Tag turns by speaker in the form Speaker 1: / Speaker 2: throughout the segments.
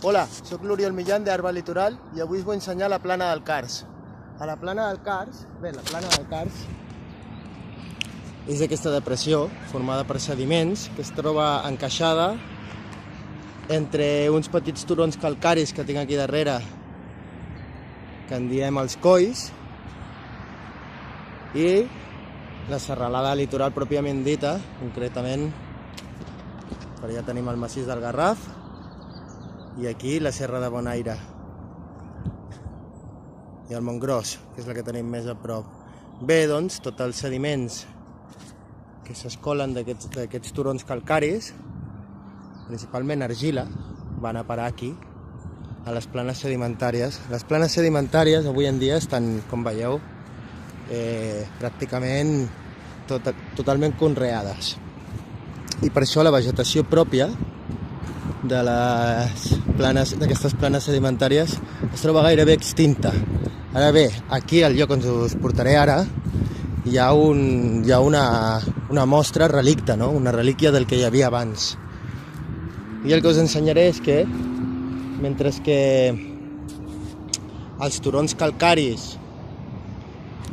Speaker 1: Hola, soc l'Oriol Millán d'Arba Litoral i avui us vull ensenyar la plana del Cars. A la plana del Cars, la plana del Cars és aquesta depressió formada per sediments que es troba encaixada entre uns petits turons calcaris que tinc aquí darrere, que en diem els colls, i la serralada litoral pròpiament dita, concretament per allà tenim el massís del Garraf i aquí la serra de Bonaire i el Montgròs, que és la que tenim més a prop. Bé, doncs, tots els sediments que s'escolen d'aquests turons calcaris, principalment argila, van a parar aquí, a les planes sedimentàries. Les planes sedimentàries avui en dia estan, com veieu, pràcticament totalment conreades. I per això la vegetació pròpia d'aquestes planes sedimentàries es troba gairebé extinta. Ara bé, aquí al lloc on us portaré ara hi ha una mostra relicta, no? Una relíquia del que hi havia abans. I el que us ensenyaré és que mentre que els turons calcaris,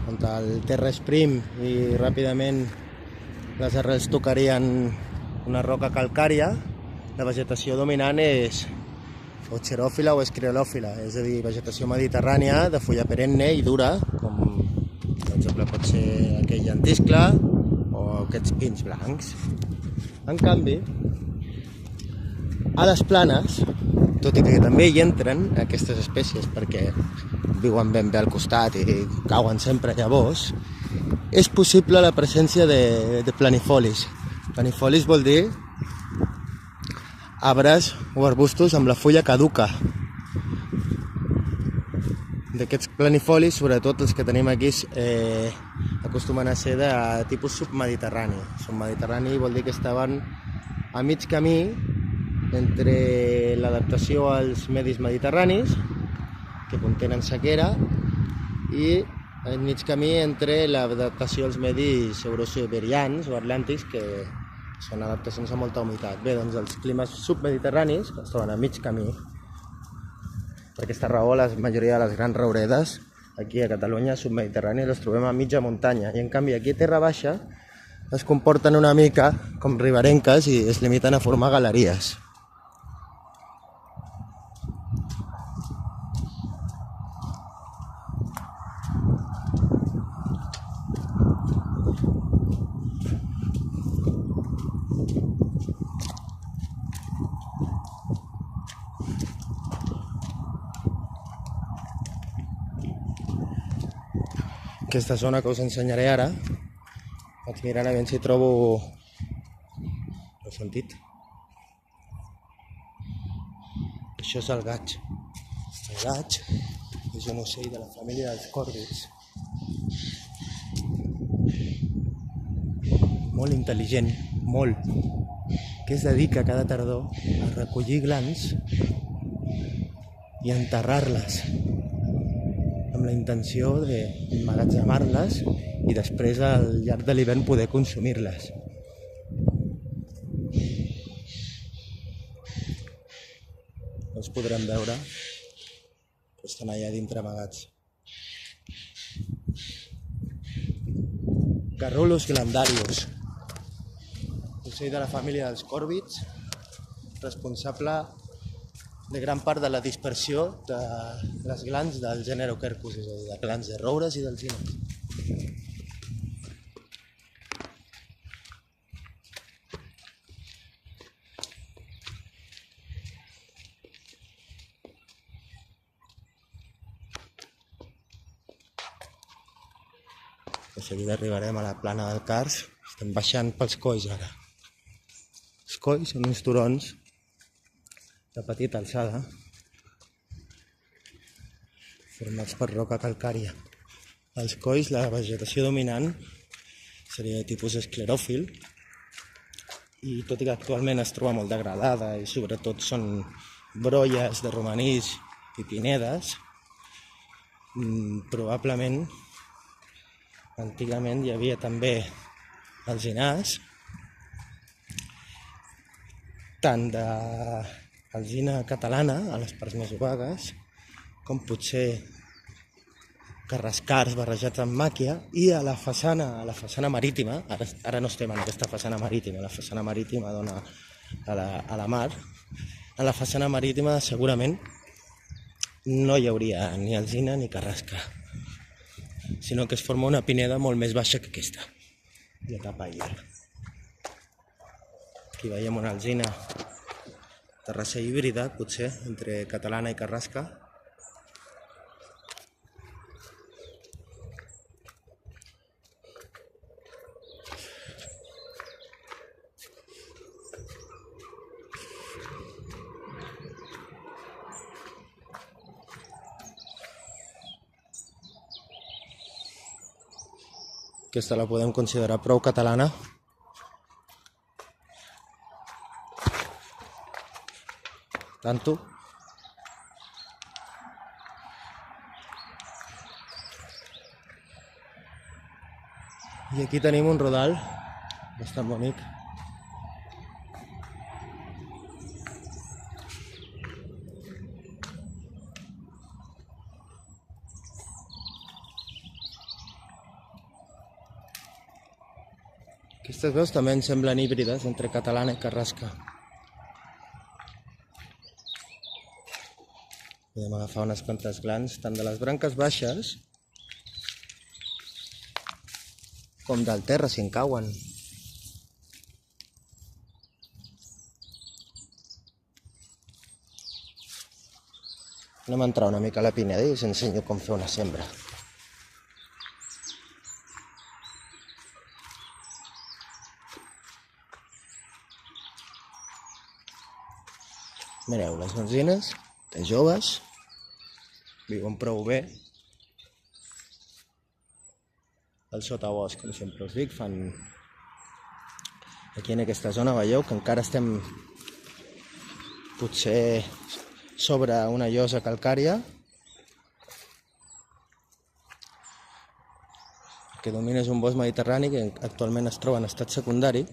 Speaker 1: on el terra és prim i ràpidament les arrels tocarien una roca calcària, la vegetació dominant és o xeròfila o escleròfila, és a dir, vegetació mediterrània de fulla perenne i dura, com per exemple pot ser aquell llentiscle o aquests pins blancs. En canvi, a les planes, tot i que també hi entren aquestes espècies perquè viuen ben bé al costat i cauen sempre llavors, és possible la presència de planifolis. Planifolis vol dir arbres o arbustos amb la fulla caduca. D'aquests planifolis, sobretot els que tenim aquí, acostumen a ser de tipus submediterrani. Submediterrani vol dir que estaven a mig camí entre l'adaptació als medis mediterranis, que contenen sequera, i a mig camí entre l'adaptació als medis eurosiberians o atlàntics, que són adaptacions a molta humitat. Bé, doncs els climes submediterranis es troben a mig camí. Per aquesta raó, la majoria de les grans rouredes aquí a Catalunya submediterrànies les trobem a mitja muntanya, i en canvi aquí a terra baixa es comporten una mica com riberenques i es limiten a formar galeries. Aquesta zona que us ensenyaré ara, vaig mirant a veure si trobo... Heu sentit? Això és el gaig. El gaig és un ocell de la família dels còrvids. Molt intel·ligent, molt, que es dedica cada tardor a recollir glans i enterrar-les, amb la intenció d'emmagatzemar-les i després al llarg de l'hivern poder consumir-les. No els podrem veure, però estan allà dintre amagats. Garrulus glandarius, ocell de la família dels còrvids, responsable de gran part de la dispersió de les glans del gènere Quercus, és a dir, de glans de roures i d'alzines. De seguida arribarem a la plana del Cars. Estem baixant pels colls ara. Els colls són uns turons de petita alçada, formats per roca calcària. Als colls la vegetació dominant seria de tipus escleròfil, i tot i que actualment es troba molt degradada i sobretot són brolles de romanís i pinedes, probablement antigament hi havia també alzinars, tant de alzina catalana, a les parts més opaques, com potser carrascars barrejats amb màquia, i a la façana marítima, ara no estem en aquesta façana marítima, la façana marítima dona a la mar, a la façana marítima segurament no hi hauria ni alzina ni carrasca, sinó que es forma una pineda molt més baixa que aquesta, de tapa aire. Aquí veiem una alzina de raça híbrida, potser, entre catalana i carrasca. Aquesta la podem considerar prou catalana. Tanto. I aquí tenim un rodal bastant bonic. Aquestes veus també ens semblen híbrides entre catalana i carrasca. Podem agafar unes quantes glans, tant de les branques baixes com del terra, si en cauen. Anem a entrar una mica a la pineda i us ensenyo com fer una sembra. Mireu, les alzines, de joves, viuen prou bé. El sotabosc, com sempre us dic, fan... Aquí en aquesta zona veieu que encara estem potser sobre una llosa calcària que domina un bosc mediterrani que actualment es troba en estat secundari.